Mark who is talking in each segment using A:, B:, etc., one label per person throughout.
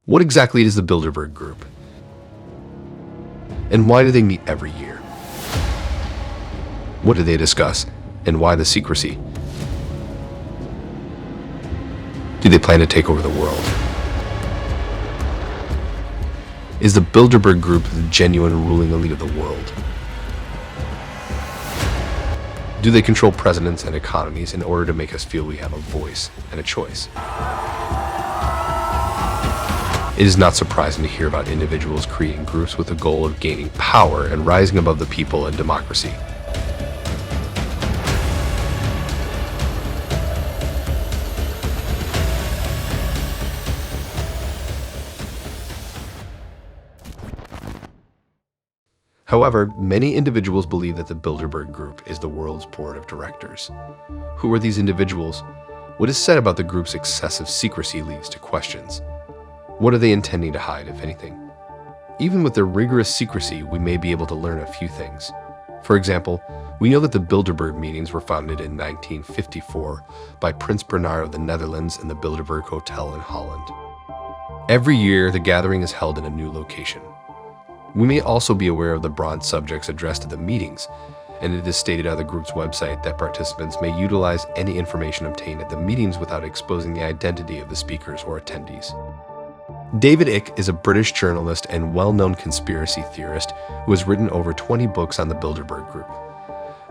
A: What exactly is the Bilderberg Group? And why do they meet every year? What do they discuss? And why the secrecy? Do they plan to take over the world? Is the Bilderberg Group the genuine ruling elite of the world? Do they control presidents and economies in order to make us feel we have a voice and a choice? It is not surprising to hear about individuals creating groups with the goal of gaining power and rising above the people and democracy. However, many individuals believe that the Bilderberg Group is the world's board of directors. Who are these individuals? What is said about the group's excessive secrecy leads to questions. What are they intending to hide, if anything? Even with their rigorous secrecy, we may be able to learn a few things. For example, we know that the Bilderberg meetings were founded in 1954 by Prince Bernhard of the Netherlands in the Bilderberg Hotel in Holland. Every year, the gathering is held in a new location. We may also be aware of the broad subjects addressed at the meetings, and it is stated on the group's website that participants may utilize any information obtained at the meetings without exposing the identity of the speakers or attendees. David Icke is a British journalist and well-known conspiracy theorist who has written over 20 books on the Bilderberg Group.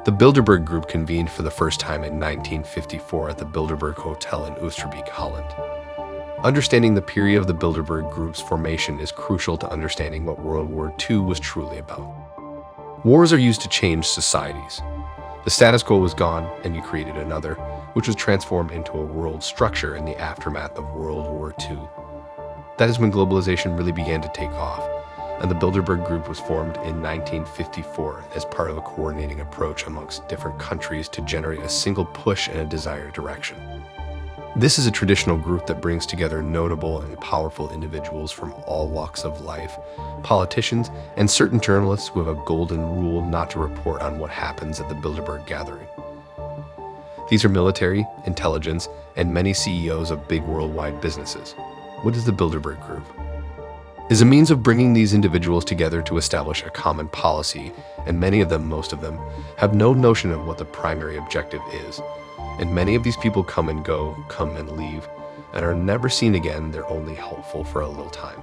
A: The Bilderberg Group convened for the first time in 1954 at the Bilderberg Hotel in Oosterbeek, Holland. Understanding the period of the Bilderberg Group's formation is crucial to understanding what World War II was truly about. Wars are used to change societies. The status quo was gone, and you created another, which was transformed into a world structure in the aftermath of World War II. That is when globalization really began to take off, and the Bilderberg Group was formed in 1954 as part of a coordinating approach amongst different countries to generate a single push in a desired direction. This is a traditional group that brings together notable and powerful individuals from all walks of life, politicians, and certain journalists who have a golden rule not to report on what happens at the Bilderberg gathering. These are military, intelligence, and many CEOs of big worldwide businesses. What is the Bilderberg Group? Is a means of bringing these individuals together to establish a common policy, and many of them, most of them, have no notion of what the primary objective is. And many of these people come and go, come and leave, and are never seen again. They're only helpful for a little time.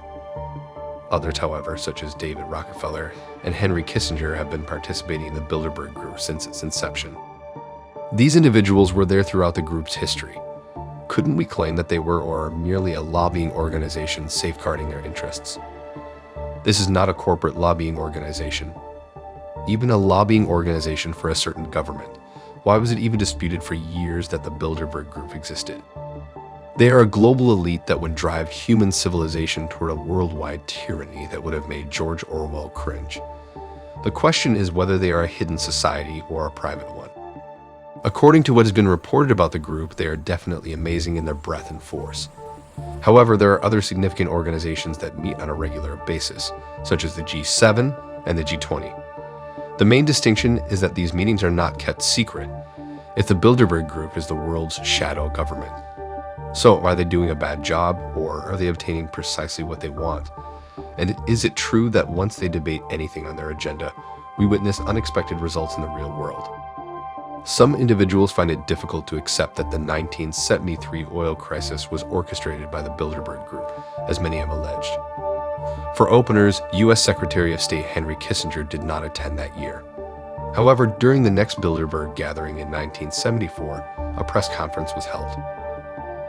A: Others, however, such as David Rockefeller and Henry Kissinger, have been participating in the Bilderberg Group since its inception. These individuals were there throughout the group's history. Couldn't we claim that they were or merely a lobbying organization safeguarding their interests? This is not a corporate lobbying organization. Even a lobbying organization for a certain government. Why was it even disputed for years that the Bilderberg Group existed? They are a global elite that would drive human civilization toward a worldwide tyranny that would have made George Orwell cringe. The question is whether they are a hidden society or a private one. According to what has been reported about the group, they are definitely amazing in their breadth and force. However, there are other significant organizations that meet on a regular basis, such as the G7 and the G20. The main distinction is that these meetings are not kept secret, if the Bilderberg Group is the world's shadow government. So, are they doing a bad job, or are they obtaining precisely what they want? And is it true that once they debate anything on their agenda, we witness unexpected results in the real world? Some individuals find it difficult to accept that the 1973 oil crisis was orchestrated by the Bilderberg Group, as many have alleged. For openers, U.S. Secretary of State Henry Kissinger did not attend that year. However, during the next Bilderberg gathering in 1974, a press conference was held.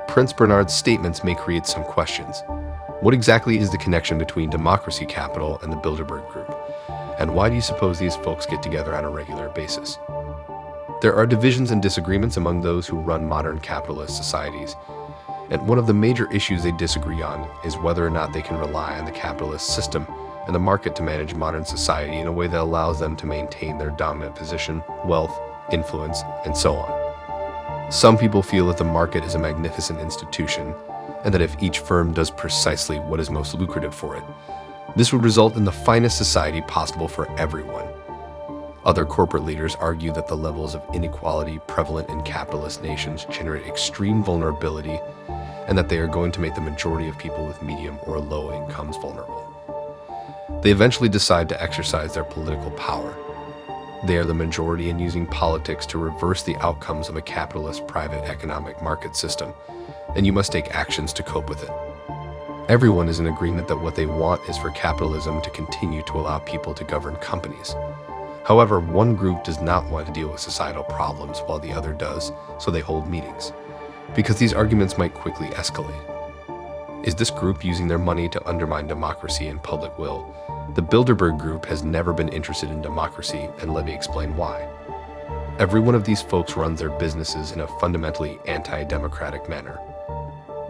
A: Prince Bernhard's statements may create some questions. What exactly is the connection between Democracy Capital and the Bilderberg Group? And why do you suppose these folks get together on a regular basis? There are divisions and disagreements among those who run modern capitalist societies, and one of the major issues they disagree on is whether or not they can rely on the capitalist system and the market to manage modern society in a way that allows them to maintain their dominant position, wealth, influence, and so on. Some people feel that the market is a magnificent institution, and that if each firm does precisely what is most lucrative for it, this would result in the finest society possible for everyone. Other corporate leaders argue that the levels of inequality prevalent in capitalist nations generate extreme vulnerability and that they are going to make the majority of people with medium or low incomes vulnerable. They eventually decide to exercise their political power. They are the majority in using politics to reverse the outcomes of a capitalist private economic market system, and you must take actions to cope with it. Everyone is in agreement that what they want is for capitalism to continue to allow people to govern companies. However, one group does not want to deal with societal problems while the other does, so they hold meetings, because these arguments might quickly escalate. Is this group using their money to undermine democracy and public will? The Bilderberg Group has never been interested in democracy, and let me explain why. Every one of these folks runs their businesses in a fundamentally anti-democratic manner.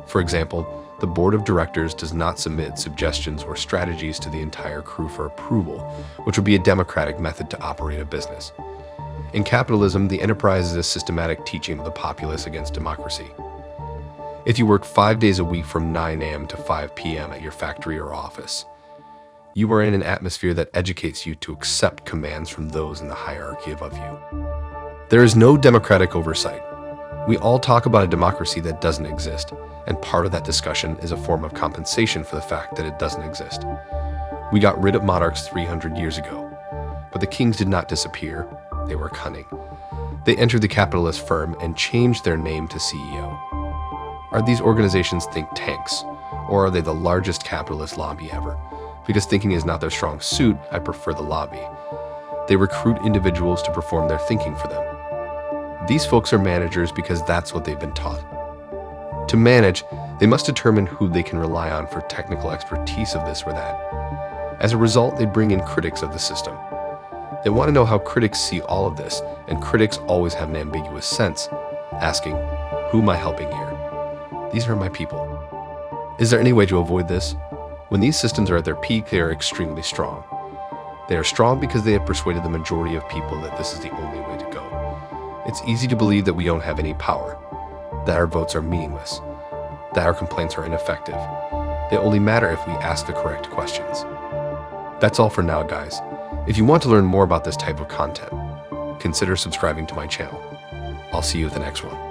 A: For example, the board of directors does not submit suggestions or strategies to the entire crew for approval, which would be a democratic method to operate a business. In capitalism, the enterprise is a systematic teaching of the populace against democracy. If you work 5 days a week from 9 a.m. to 5 p.m. at your factory or office, you are in an atmosphere that educates you to accept commands from those in the hierarchy above you. There is no democratic oversight. We all talk about a democracy that doesn't exist, and part of that discussion is a form of compensation for the fact that it doesn't exist. We got rid of monarchs 300 years ago, but the kings did not disappear. They were cunning. They entered the capitalist firm and changed their name to CEO. Are these organizations think tanks, or are they the largest capitalist lobby ever? Because thinking is not their strong suit, I prefer the lobby. They recruit individuals to perform their thinking for them. These folks are managers because that's what they've been taught. To manage, they must determine who they can rely on for technical expertise of this or that. As a result, they bring in critics of the system. They want to know how critics see all of this, and critics always have an ambiguous sense, asking, who am I helping here? These are my people. Is there any way to avoid this? When these systems are at their peak, they are extremely strong. They are strong because they have persuaded the majority of people that this is the only way to go. It's easy to believe that we don't have any power, that our votes are meaningless, that our complaints are ineffective. They only matter if we ask the correct questions. That's all for now, guys. If you want to learn more about this type of content, consider subscribing to my channel. I'll see you at the next one.